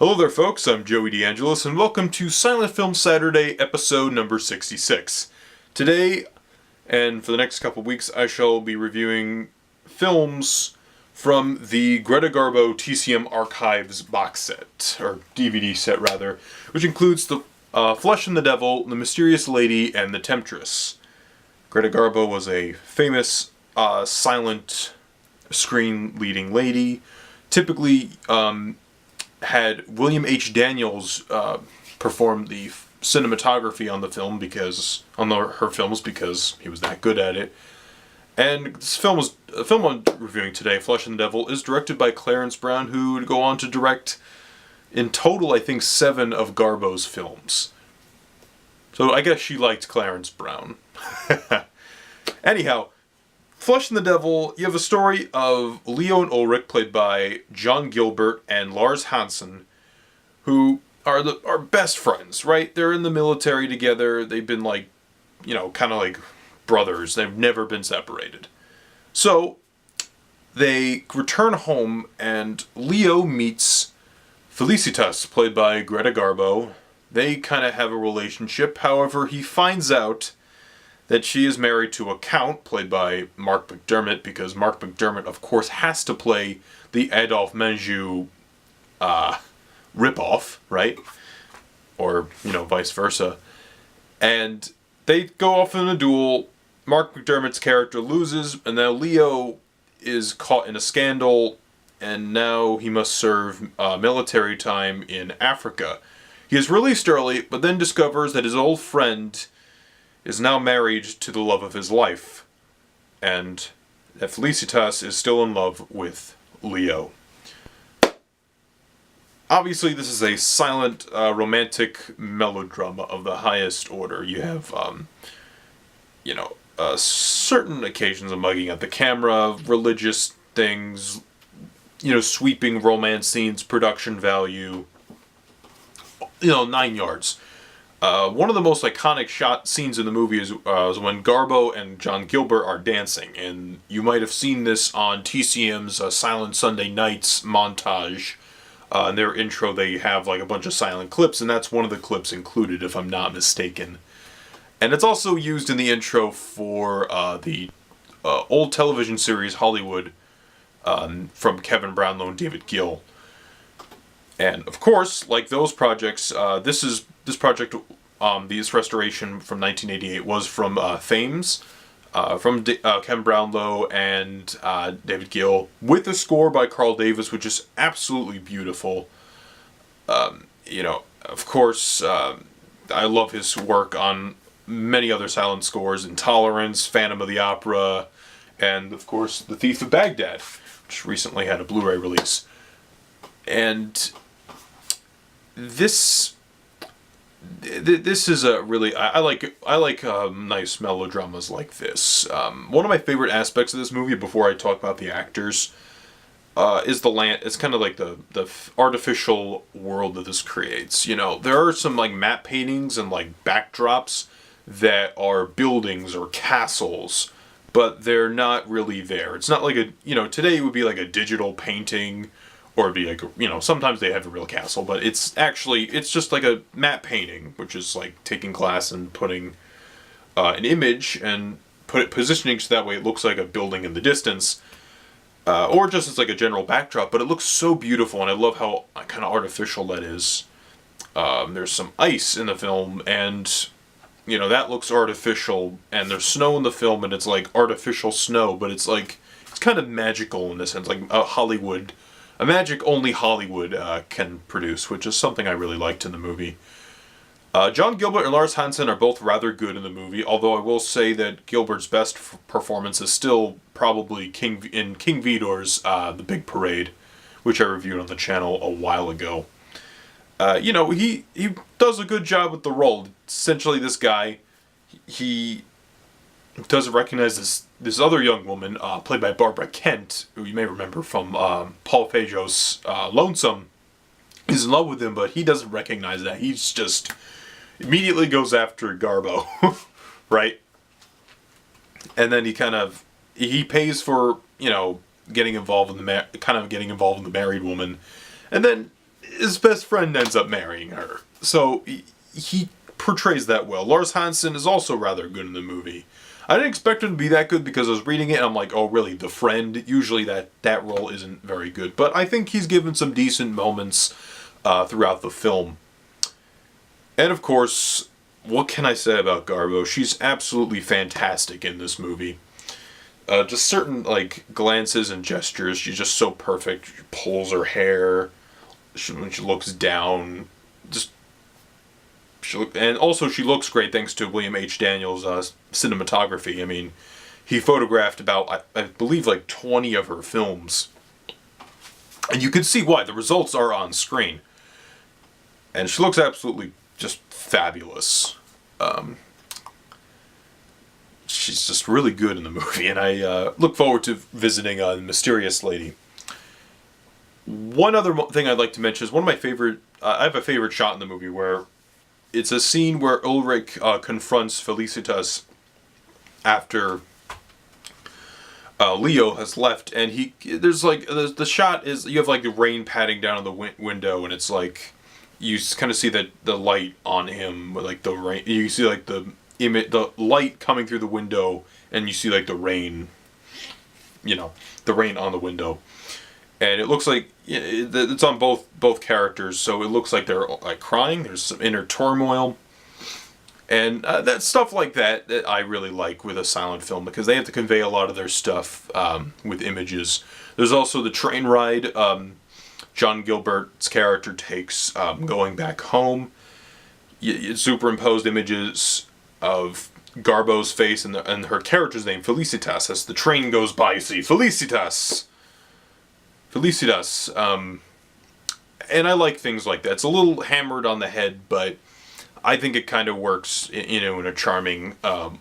Hello there folks, I'm Joey DeAngelis and welcome to Silent Film Saturday episode number 66. Today, and for the next couple weeks, I shall be reviewing films from the Greta Garbo TCM Archives box set, or DVD set rather, which includes the Flesh and the Devil, The Mysterious Lady, and The Temptress. Greta Garbo was a famous silent screen leading lady, typically had William H. Daniels perform the cinematography on the film her films because he was that good at it. And this film I'm reviewing today, Flesh and the Devil, is directed by Clarence Brown, who would go on to direct in total, I think, 7 of Garbo's films. So I guess she liked Clarence Brown. Anyhow, Flesh and the Devil, you have a story of Leo and Ulrich, played by John Gilbert and Lars Hansen, who are best friends, right? They're in the military together. They've been kind of like brothers. They've never been separated. So they return home and Leo meets Felicitas, played by Greta Garbo. They kind of have a relationship. However, he finds out that she is married to a count, played by Mark McDermott, because Mark McDermott, of course, has to play the Adolphe Menjou ripoff, right? Or, vice versa. And they go off in a duel. Mark McDermott's character loses, and now Leo is caught in a scandal, and now he must serve military time in Africa. He is released early, but then discovers that his old friend is now married to the love of his life, and that Felicitas is still in love with Leo. Obviously, this is a silent, romantic melodrama of the highest order. You have, certain occasions of mugging at the camera, religious things, sweeping romance scenes, production value, 9 yards. One of the most iconic scenes in the movie is when Garbo and John Gilbert are dancing, and you might have seen this on TCM's Silent Sunday Nights montage. In their intro, they have a bunch of silent clips, and that's one of the clips included, if I'm not mistaken. And it's also used in the intro for the old television series Hollywood from Kevin Brownlow and David Gill. And of course, like those projects, this project, this restoration from 1988 was from Thames, from Kevin Brownlow and David Gill, with a score by Carl Davis, which is absolutely beautiful. Of course, I love his work on many other silent scores: Intolerance, Phantom of the Opera, and of course, The Thief of Baghdad, which recently had a Blu-ray release. And this is a really I like nice melodramas like this. One of my favorite aspects of this movie, before I talk about the actors, is the land. It's kind of like the artificial world that this creates. There are some matte paintings and backdrops that are buildings or castles, but they're not really there. It's not like today it would be like a digital painting. Or it'd be sometimes they have a real castle, but it's just like a matte painting, which is like taking glass and putting an image and positioning so that way it looks like a building in the distance, or just it's like a general backdrop. But it looks so beautiful, and I love how kind of artificial that is. There's some ice in the film, and that looks artificial, and there's snow in the film, and it's like artificial snow, but it's kind of magical in a sense, like a magic only Hollywood can produce, which is something I really liked in the movie. John Gilbert and Lars Hansen are both rather good in the movie, although I will say that Gilbert's best performance is still probably King Vidor's The Big Parade, which I reviewed on the channel a while ago. He does a good job with the role. Essentially, this guy, he doesn't recognize this other young woman, played by Barbara Kent, who you may remember from Paul Fejo's Lonesome. He's in love with him, but he doesn't recognize that. He's just immediately goes after Garbo, right? And then he pays for getting involved in the married woman, and then his best friend ends up marrying her. So he portrays that well. Lars Hansen is also rather good in the movie. I didn't expect him to be that good because I was reading it and I'm like, oh really, the friend? Usually that role isn't very good. But I think he's given some decent moments throughout the film. And of course, what can I say about Garbo? She's absolutely fantastic in this movie. Just certain like glances and gestures, she's just so perfect. She pulls her hair when she looks down. And also she looks great thanks to William H. Daniels' cinematography. I mean, he photographed about, I believe, like 20 of her films. And you can see why. The results are on screen. And she looks absolutely just fabulous. She's just really good in the movie, and I look forward to visiting The Mysterious Lady. One other thing I'd like to mention is one of my favorite... I have a favorite shot in the movie where it's a scene where Ulrich confronts Felicitas after Leo has left, and there's like the shot is you have like the rain patting down on the window, and it's like you kind of see the light on him, like the rain. You see like the light coming through the window, and you see like the rain, the rain on the window. And it looks like it's on both characters, so it looks like they're like crying. There's some inner turmoil, and that stuff like that I really like with a silent film because they have to convey a lot of their stuff with images. There's also the train ride John Gilbert's character takes going back home. Superimposed images of Garbo's face and her character's name, Felicitas. As the train goes by, you see Felicitas. And I like things like that. It's a little hammered on the head, but I think it kind of works, in a charming,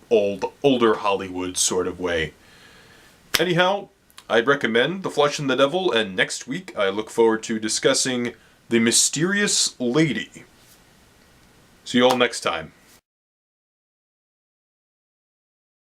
older Hollywood sort of way. Anyhow, I'd recommend The Flesh and the Devil, and next week I look forward to discussing The Mysterious Lady. See you all next time.